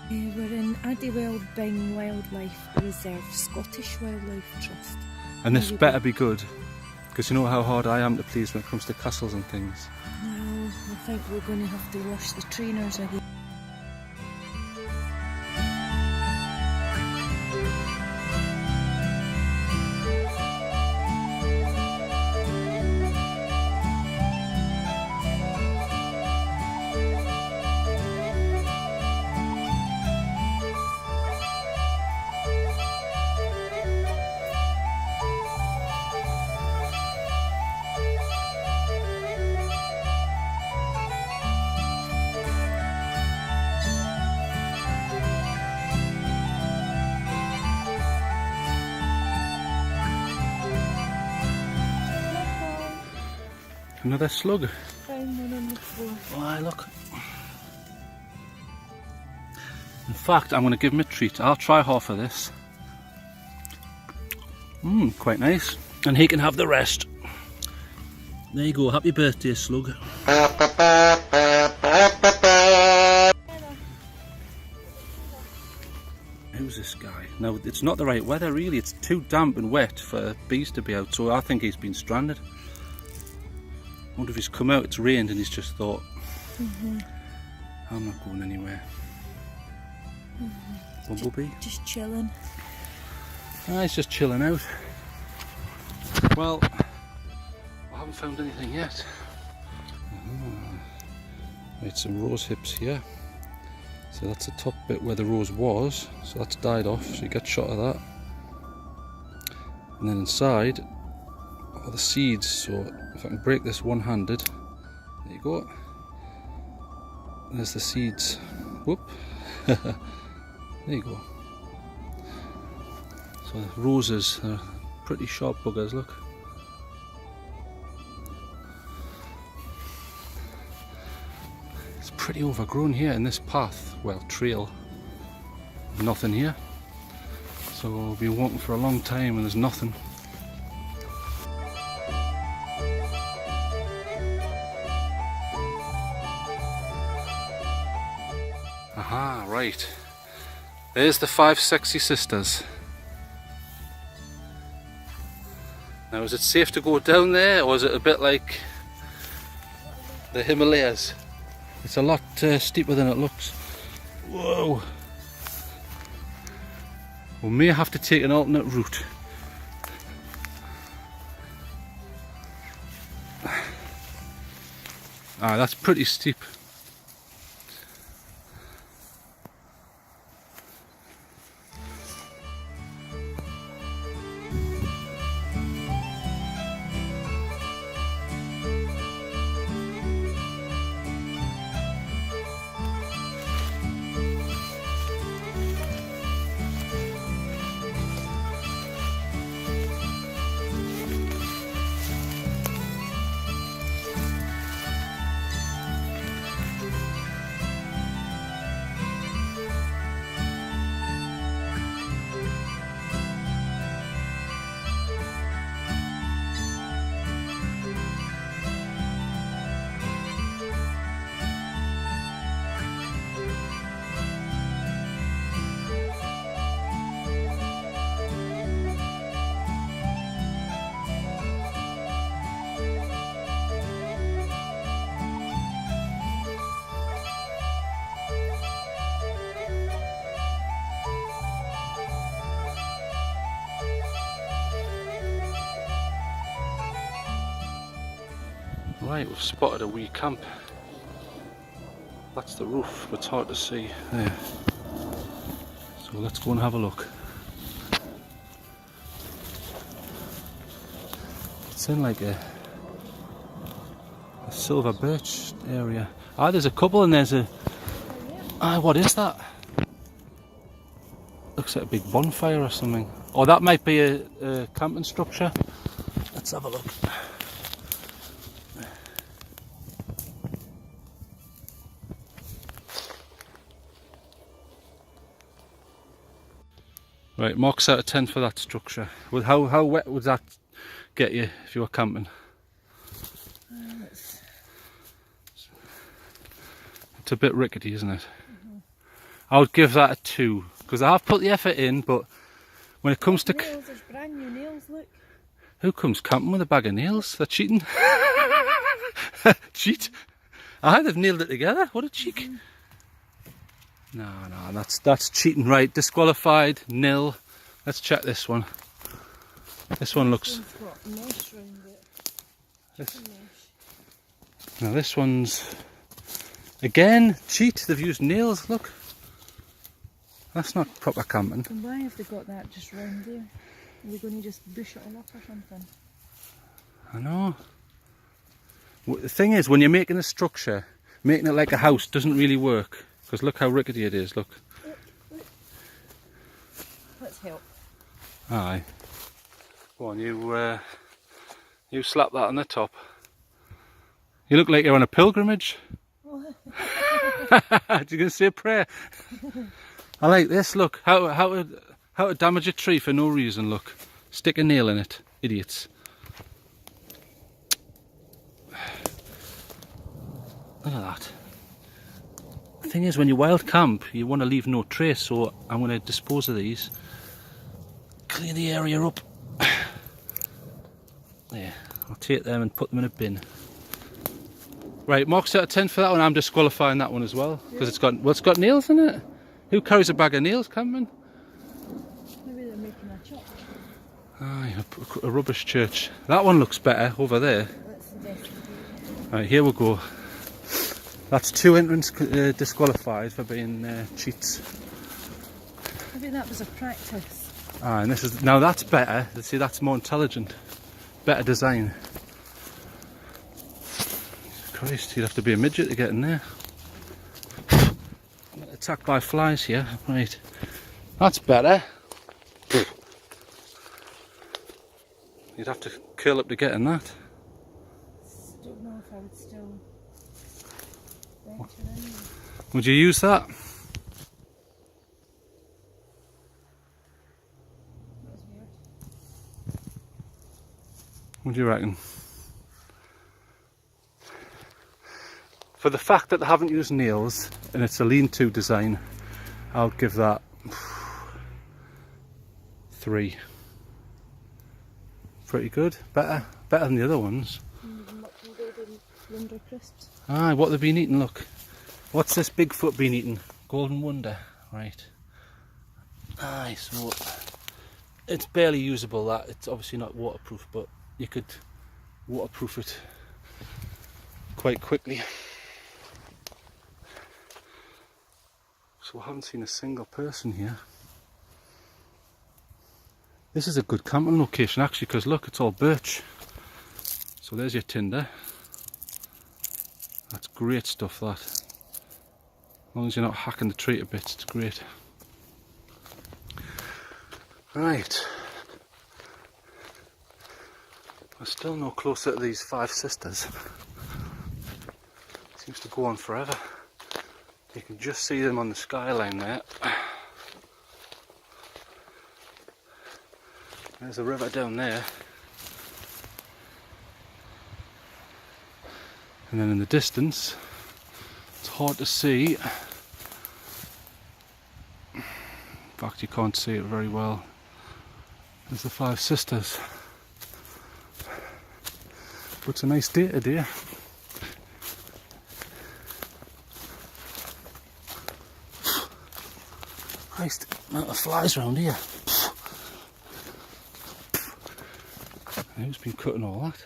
We're in Addiewell Bing Wildlife Reserve, Scottish Wildlife Trust. And this better be good, because you know how hard I am to please when it comes to castles and things. No, I think we're going to have to wash the trainers again. Another slug. Found one on the floor. Why, look. In fact, I'm going to give him a treat. I'll try half of this. Quite nice. And he can have the rest. There you go. Happy birthday, slug. Who's this guy? No, it's not the right weather really. It's too damp and wet for bees to be out, so I think he's been stranded. I wonder if he's come out, it's rained and he's just thought, I'm not going anywhere. Bumblebee? Just chilling. Ah, he's just chilling out. Well, I haven't found anything yet. Right, some rose hips here. So that's the top bit where the rose was, so that's died off, so you get a shot of that. And then inside are the seeds, so if I can break this one-handed, there you go. There's the seeds. Whoop. There you go. So the roses, they're pretty sharp buggers, look. It's pretty overgrown here in this path, well, trail. Nothing here. So we'll be walking for a long time and there's nothing. Aha, right. There's the 5 sexy sisters. Now, is it safe to go down there, or is it a bit like the Himalayas? It's a lot steeper than it looks. Whoa! We may have to take an alternate route. Ah, that's pretty steep. Right, we've spotted a wee camp. That's the roof, but it's hard to see there. So let's go and have a look. It's in like a silver birch area. Ah, there's a couple and there's a... Ah, what is that? Looks like a big bonfire or something. Oh, that might be a camping structure. Let's have a look. Right, marks out of 10 for that structure. Well, how wet would that get you if you were camping? It's a bit rickety, isn't it? I would give that a 2 because I have put the effort in, but when it comes to nails, there's brand new nails, look. who comes camping with a bag of nails? They're cheating. Cheat? Aye, they've nailed it together. What a cheek. No, that's cheating. Right, disqualified, nil. Let's check this one. This one looks. Got mesh round it. Now this one's again cheat. They've used nails. Look, that's not proper camping. And why have they got that just round there? Are they going to just bush it all up or something? I know. The thing is, when you're making a structure, making it like a house doesn't really work. Because look how rickety it is. Look. Look. Let's help. Aye. Go on, you slap that on the top. You look like you're on a pilgrimage. You gonna say a prayer? I like this. Look, how to damage a tree for no reason. Look, stick a nail in it, idiots. Look at that. The thing is, when you wild camp, you want to leave no trace. So I'm going to dispose of these. Clear the area up. There, I'll take them and put them in a bin. Right, marks out of 10 for that one. I'm disqualifying that one as well because it's got nails in it. Who carries a bag of nails, camping? Maybe they're making a church. Aye, a rubbish church. That one looks better over there. That's the best. Right, here we go. That's 2 entrants disqualified for being cheats. Maybe that was a practice. Ah, and this is now that's better. See, that's more intelligent, better design. Christ, you'd have to be a midget to get in there. I'm attacked by flies here. Right, that's better. You'd have to curl up to get in that. I don't know if I would still venture in there. Would you use that? That was weird. What do you reckon? For the fact that they haven't used nails and it's a lean-to design, I'll give that 3. Pretty good. Better than the other ones. Wonder crisps. Aye, what they've been eating, look. What's this Bigfoot been eating? Golden Wonder. Right. Aye, so it's barely usable, that. It's obviously not waterproof, but you could waterproof it quite quickly. So I haven't seen a single person here. This is a good camping location actually, because look, it's all birch. So there's your tinder. That's great stuff, that. As long as you're not hacking the tree to bits, it's great. Right. We're still no closer to these 5 sisters. Seems to go on forever. You can just see them on the skyline there. There's a river down there. And then in the distance, it's hard to see. In fact, you can't see it very well. There's the 5 sisters. But it's a nice day today. Nice amount of flies around here. Who's been cutting all that?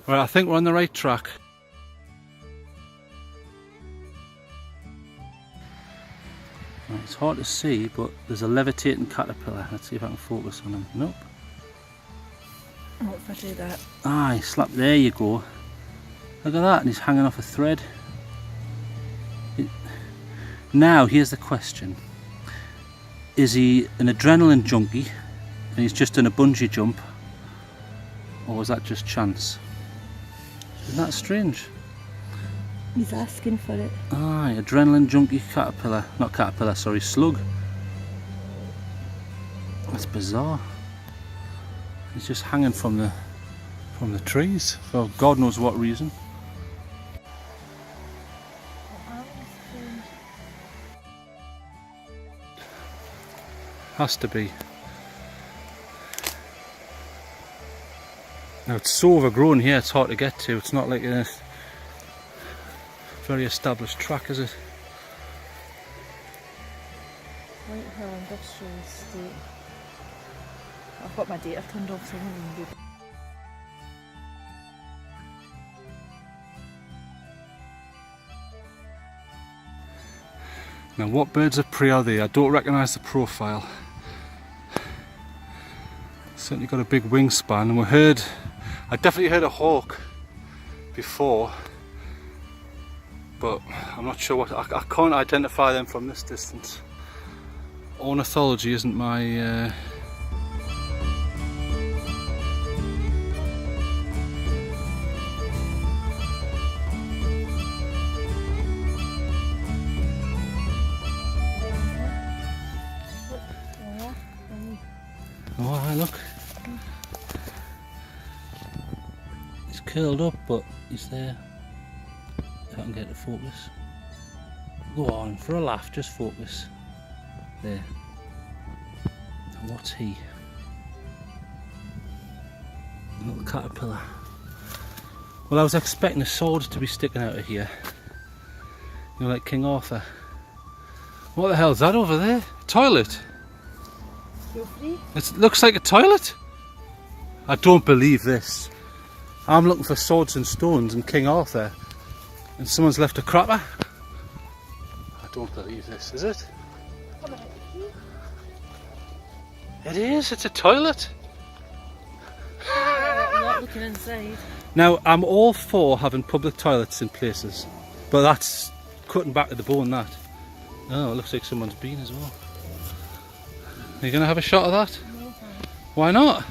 Right, I think we're on the right track. Right, it's hard to see, but there's a levitating caterpillar. Let's see if I can focus on him. Nope. What if I do that? Aye, slap, there you go. Look at that, and he's hanging off a thread. Now, here's the question. Is he an adrenaline junkie, and he's just done a bungee jump? Or was that just chance? Isn't that strange? He's asking for it. Aye, adrenaline junkie caterpillar. Not caterpillar, sorry, slug. That's bizarre. He's just hanging from the trees for God knows what reason. Has to be. Now it's so overgrown here, it's hard to get to. It's not like a very established track, is it? Whitehill Industrial Estate. I've got my data turned off, so I won't even do. Now what birds of prey are they? I don't recognise the profile. Certainly got a big wingspan, and I definitely heard a hawk before, but I'm not sure what, I can't identify them from this distance. Ornithology isn't my Oh, look. He's curled up, but he's there. If I can get to focus. Go on, for a laugh, just focus. There. And what's he? A little caterpillar. Well, I was expecting a sword to be sticking out of here. You know, like King Arthur. What the hell's that over there? A toilet? It looks like a toilet. I don't believe this. I'm looking for swords and stones and King Arthur, and someone's left a crapper. I don't believe this. Is it? It is. It's a toilet. I'm not looking inside. Now, I'm all for having public toilets in places, but that's cutting back to the bone. That. Oh, it looks like someone's been as well. Are you going to have a shot of that? No. Why not?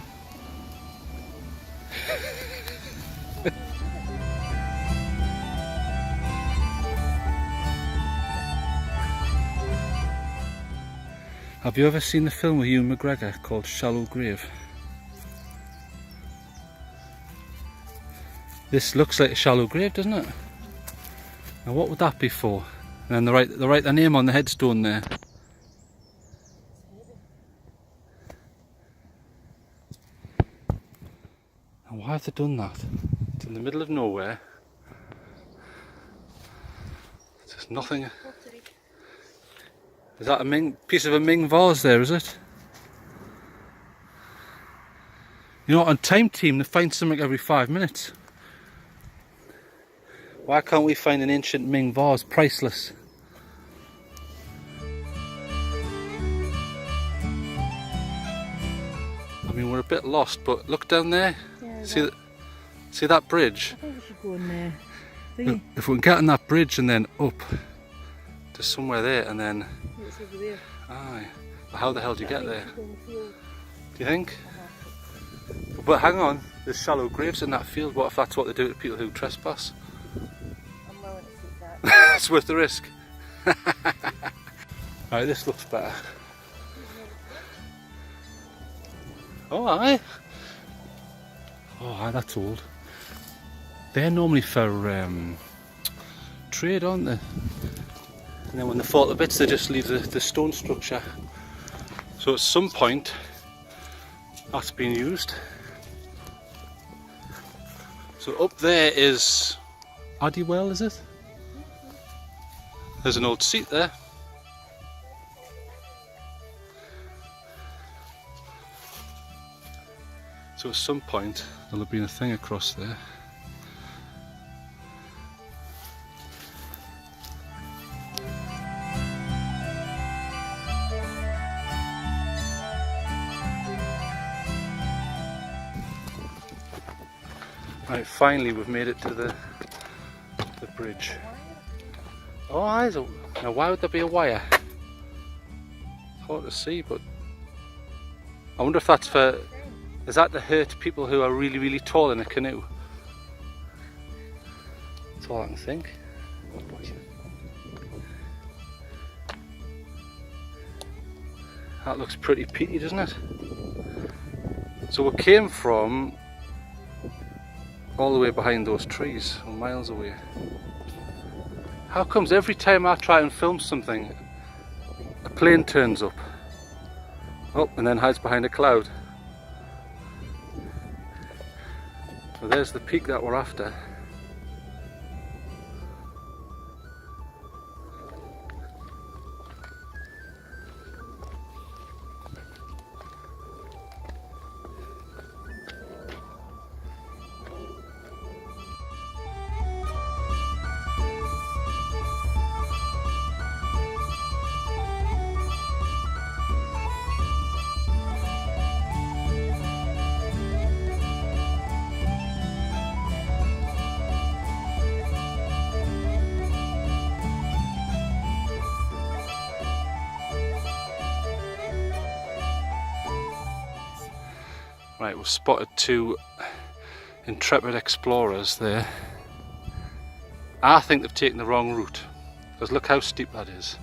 Have you ever seen the film with Ewan McGregor called Shallow Grave? This looks like a shallow grave, doesn't it? Now what would that be for? And then they write their name on the headstone there. And why have they done that? It's in the middle of nowhere. There's nothing. Is that a piece of a Ming vase there, is it? You know, on Time Team they find something every 5 minutes. Why can't we find an ancient Ming vase? Priceless. I mean, we're a bit lost, but look down there. Yeah, see that bridge? I think we should go in there. If we can get on that bridge and then up to somewhere there and then... It's over there. Aye. But how the hell do you get there? Do you think? But hang on, there's shallow graves in that field. What if that's what they do to people who trespass? I'm willing to take that. It's worth the risk. Alright, this looks better. Oh, aye. Oh, aye, that's old. They're normally for trade, aren't they? And then when they fall to bits, they just leave the stone structure. So at some point, that's been used. So up there is Addibwell, is it? There's an old seat there. So at some point there'll have been a thing across there. Right, finally we've made it to the bridge. Oh, now why would there be a wire? It's hard to see, but I wonder if that's for... Is that to hurt people who are really, really tall in a canoe? That's all I can think. That looks pretty peaty, doesn't it? So we came from all the way behind those trees, miles away. How comes every time I try and film something, a plane turns up? Oh, and then hides behind a cloud. So there's the peak that we're after. Right, we've spotted two intrepid explorers there. I think they've taken the wrong route, because look how steep that is.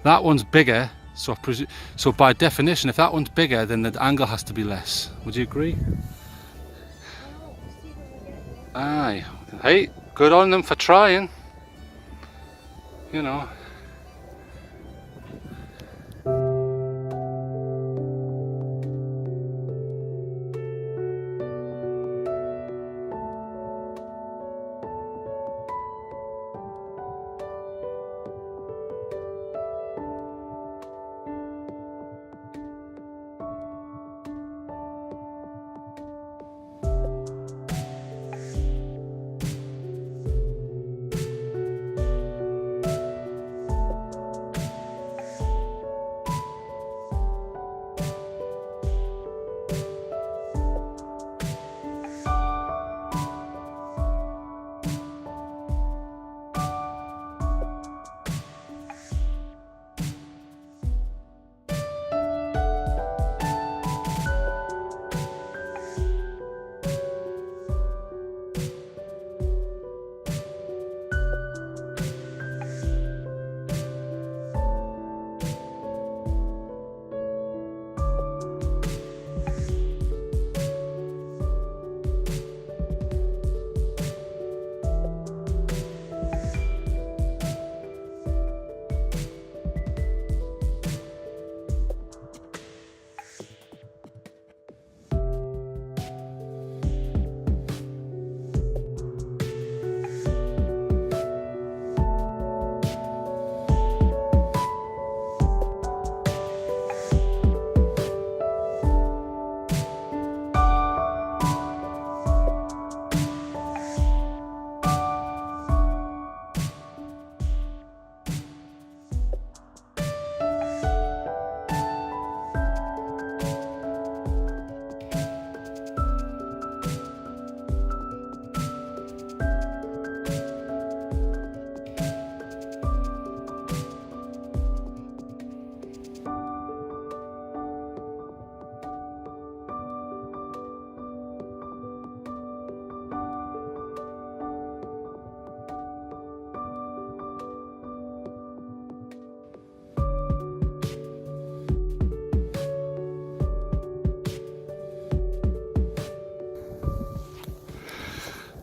That one's bigger, so by definition, if that one's bigger, then the angle has to be less. Would you agree? Aye. Hey, good on them for trying. You know.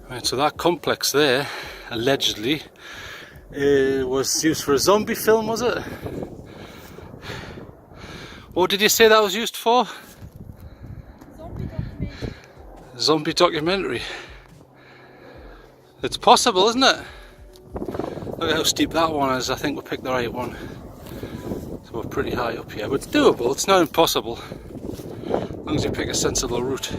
Right, so that complex there, allegedly, was used for a zombie film, was it? What did you say that was used for? Zombie documentary. Zombie documentary. It's possible, isn't it? Look at how steep that one is. I think we picked the right one. So we're pretty high up here, but it's doable. It's not impossible, as long as you pick a sensible route.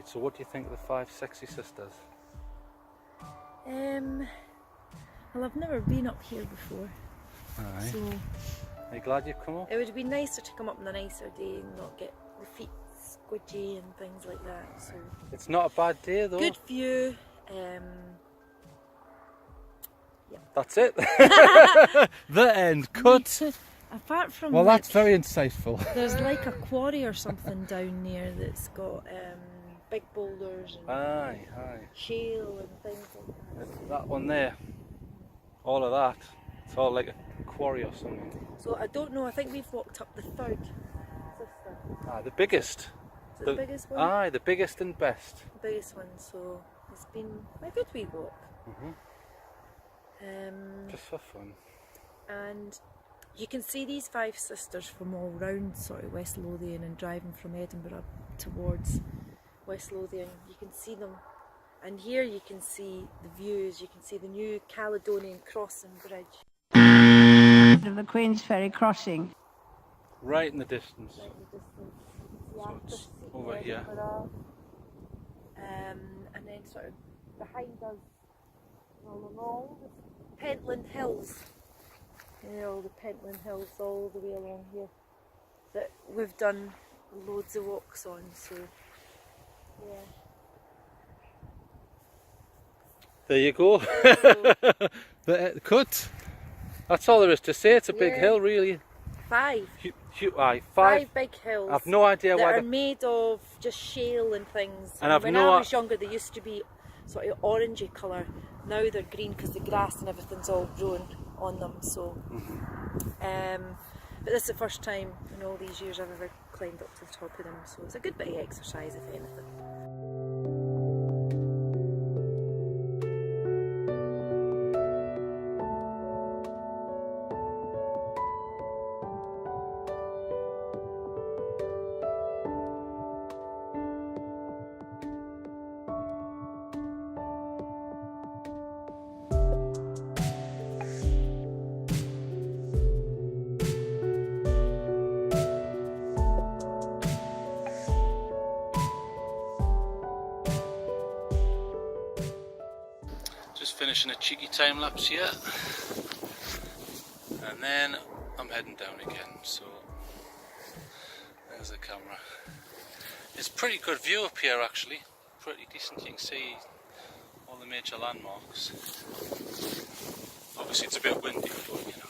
Right, so what do you think of the 5 sexy sisters? Well, I've never been up here before, Aye. so Are you glad you've come up? it would be nicer to come up on a nicer day and not get the feet squidgy and things like that. So It's not a bad day though. good view. That's it. The end. Cut. Apart from Well, like, that's very insightful. there's like a quarry or something down there that's got big boulders and Aye. shale and things like that. It's that one there. All of that. It's all like a quarry or something. So I don't know. I think we've walked up the 3rd sister. Ah, the biggest. Is it the biggest one? Aye, the biggest and best. The biggest one. So it's been a good wee walk. Just for fun. And you can see these 5 sisters from all round sort of West Lothian, and driving from Edinburgh towards West Lothian, you can see them. And here you can see the views. You can see the new Caledonian Crossing Bridge. Of the Queen's Ferry crossing. Right in the distance. Right in the distance. You So can see it's Arthur's Seat over in here. Edinburgh. And then sort of behind us, along all the Pentland Hills. You know, the Pentland Hills all the way along here that we've done loads of walks on, so yeah. There you go. The cut. That's all there is to say. It's a big Yeah. hill, really. 5 Aye, 5. big hills. I've no idea that why. are made of just shale and things. And I've when no I was younger, they used to be sort of orangey colour. Now they're green because the grass and everything's all grown on them. So, but this is the first time in all these years I've ever climbed up to the top of them. So it's a good bit of exercise, if anything. Just finishing a cheeky time lapse here, and then I'm heading down again. So there's the camera. It's a pretty good view up here, actually. Pretty decent. You can see all the major landmarks. Obviously, it's a bit windy, but you know,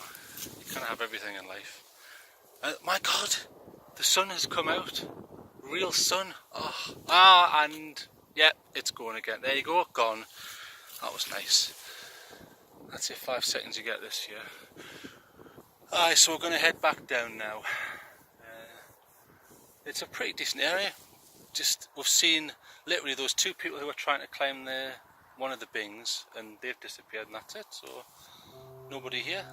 you can't have everything in life. My God, the sun has come out. Real sun. And yeah, it's going again. There you go, gone. That was nice. That's it, 5 seconds you get this year. Aye, so we're going to head back down now. It's a pretty decent area. Just, we've seen literally those 2 people who were trying to climb one of the bings, and they've disappeared, and that's it. So nobody here.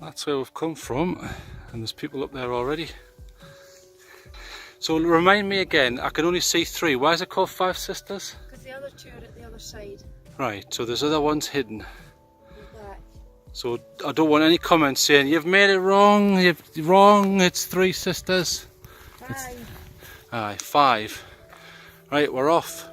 That's where we've come from, and there's people up there already. So remind me again, I can only see 3. Why is it called Five Sisters? Because the other 2 are at the other side. Right, so there's other ones hidden. Back. So I don't want any comments saying, you've made it wrong, you're wrong, it's 3 sisters. 5. Aye, 5. Right, we're off.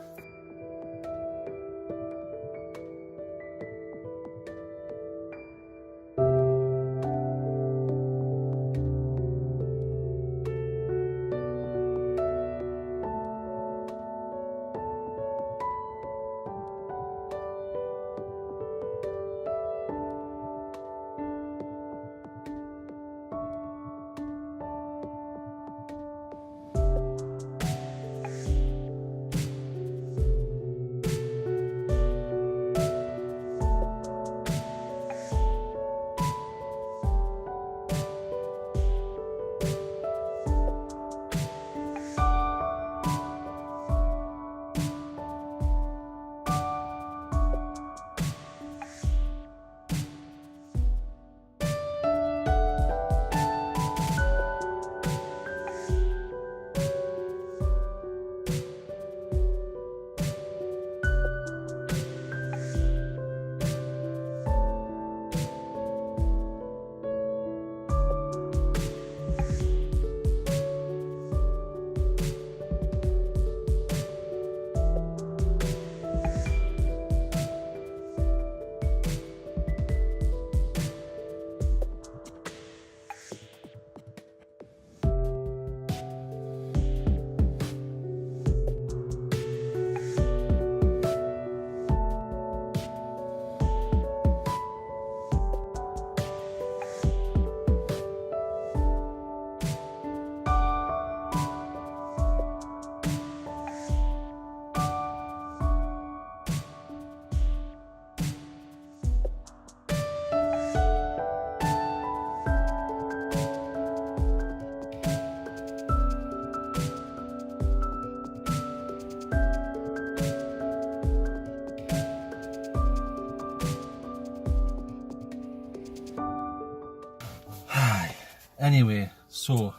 Anyway, so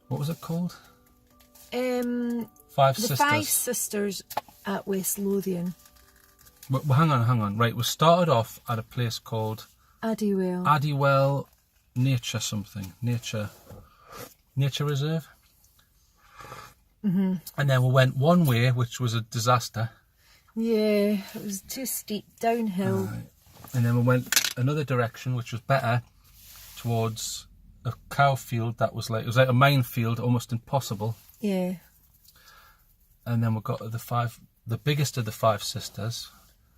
what was it called? Five The Sisters. 5 Sisters at West Lothian. Well, hang on. Right, we started off at a place called Addibwell. Nature something. Nature Reserve. And then we went one way, which was a disaster. Yeah, it was too steep, downhill. And then we went another direction, which was better, towards a cow field that was like a minefield, almost impossible. Yeah. And then we got to the biggest of the 5 sisters.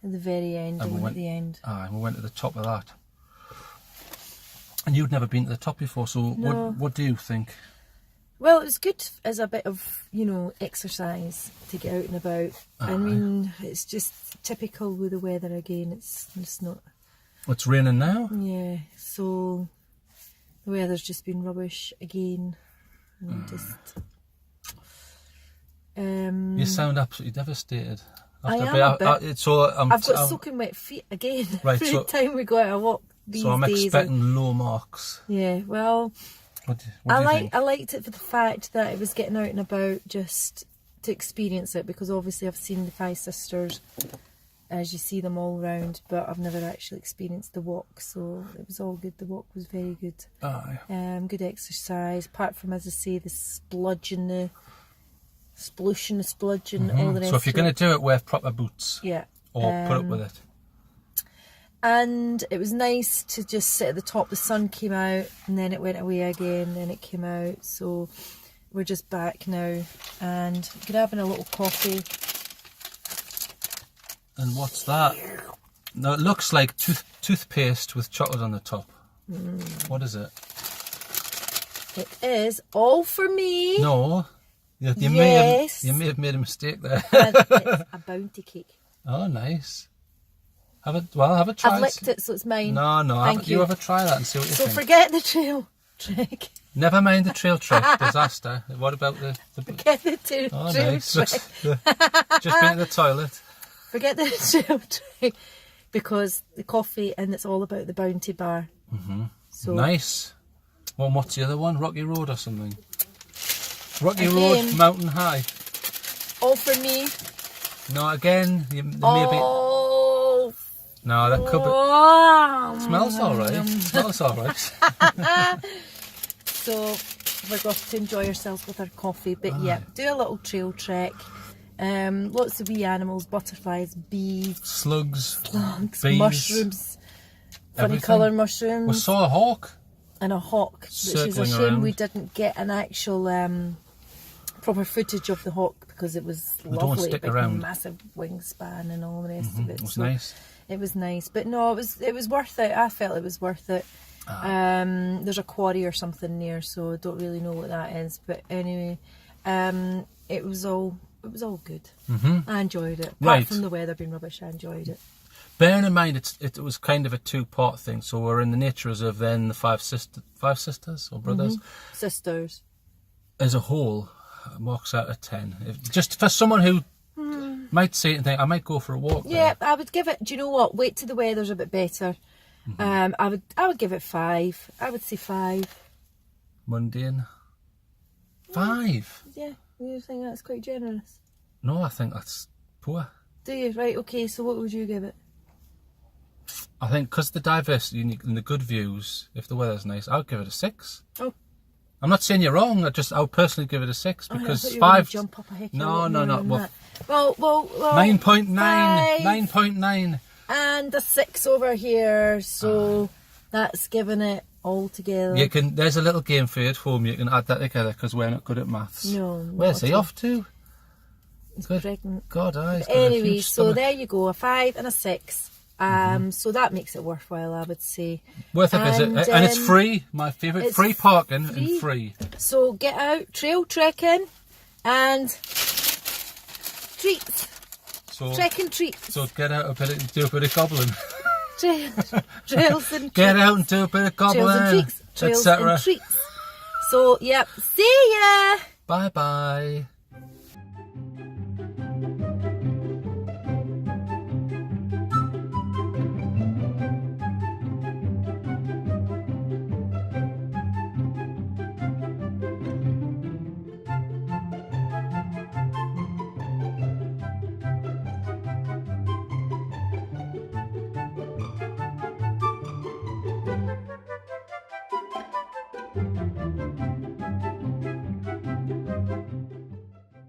At the very end, And we went at the end. And we went to the top of that. And you'd never been to the top before, so No. what do you think? Well, it was good as a bit of, exercise to get out and about. I mean, it's just typical with the weather again. It's not. It's raining now? Yeah, so the weather's just been rubbish again. And You sound absolutely devastated. I am a bit. I've got soaking wet feet again. Right, Every time we go out a walk these so I'm days. expecting low marks. Yeah, well, What do you think? I liked it for the fact that it was getting out and about just to experience it, because obviously I've seen the 5 Sisters as you see them all round, but I've never actually experienced the walk, so it was all good. The walk was very good. Aye. Good exercise, apart from, as I say, the spludging, the spludging, all the rest. So if you're going to do it, wear proper boots. yeah. Or put up with it. And it was nice to just sit at the top. The sun came out and then it went away again, then it came out. So we're just back now and grabbing a little coffee. And what's that? No, it looks like toothpaste with chocolate on the top. What is it? It is all for me. No. You Yes. may have made a mistake there. And it's a bounty cake. Oh, nice. Have a try. I've licked it, so it's mine. No. Thank You have a try that and see what you So think. forget the TrailTrek. Never mind the TrailTrek disaster. What about the Forget the TrailTrek. Nice. Just been to the toilet. Forget the TrailTrek, because the coffee, and it's all about the bounty bar. So nice. Well, what's the other one? Rocky Road or something? Rocky Again. Road, Mountain High. all for me. No, again, maybe. Oh. No, that could be. Oh. Smells alright. Smells alright. So we're going to enjoy ourselves with our coffee, but yeah, do a little trail trek. Lots of wee animals, butterflies, bees, Slugs, slugs, bees, mushrooms, funny everything. colour mushrooms, We saw a hawk. and a hawk, which is a Circling shame around. we didn't get an actual proper footage of the hawk, because it was don't lovely, stick big, around. massive wingspan and all the rest of it. It was So nice. it was nice, but no, it was worth it. I felt it was worth it. There's a quarry or something near, so I don't really know what that is. But anyway, it was all good. I enjoyed it. Apart Right. from the weather being rubbish, I enjoyed it. Bearing in mind, it was kind of a two-part thing. So we're in the nature reserve, then the five sisters or brothers. Sisters. As a whole, marks out of 10. Just for someone who might see it and think, I might go for a walk. Yeah, there. I would give it. Do you know what? Wait till the weather's a bit better. I would give it 5. I would say 5. Mundane. 5. Yeah, you think that's quite generous? No, I think that's poor. Do you? Right. Okay. So what would you give it? I think because the diversity and the good views, if the weather's nice, I'll give it a 6. Oh. I'm not saying you're wrong. I'll personally give it a 6 I because thought you were gonna 5. jump up a heck of a No, lot no, more no. than Well, that. Well, 9.9. 5. 9.9. And a 6 over here, so that's giving it all together. You can. There's a little game for you at home. You can add that together because we're not good at maths. No. Where's he off to? He's Good. pregnant. God, he's got a Anyway, huge so stomach. there you go, a 5 and a 6. So that makes it worthwhile, I would say. Worth a visit, and it's free. My favourite, it's free parking free. and free. So get out, trail trekking, and treats. So, Trekking treats. so get out do a bit of gobbling. Trails and Get treats. out and do a bit of gobbling, Trails and treats. Trails etc. and treats. So, yep, see ya! Bye bye.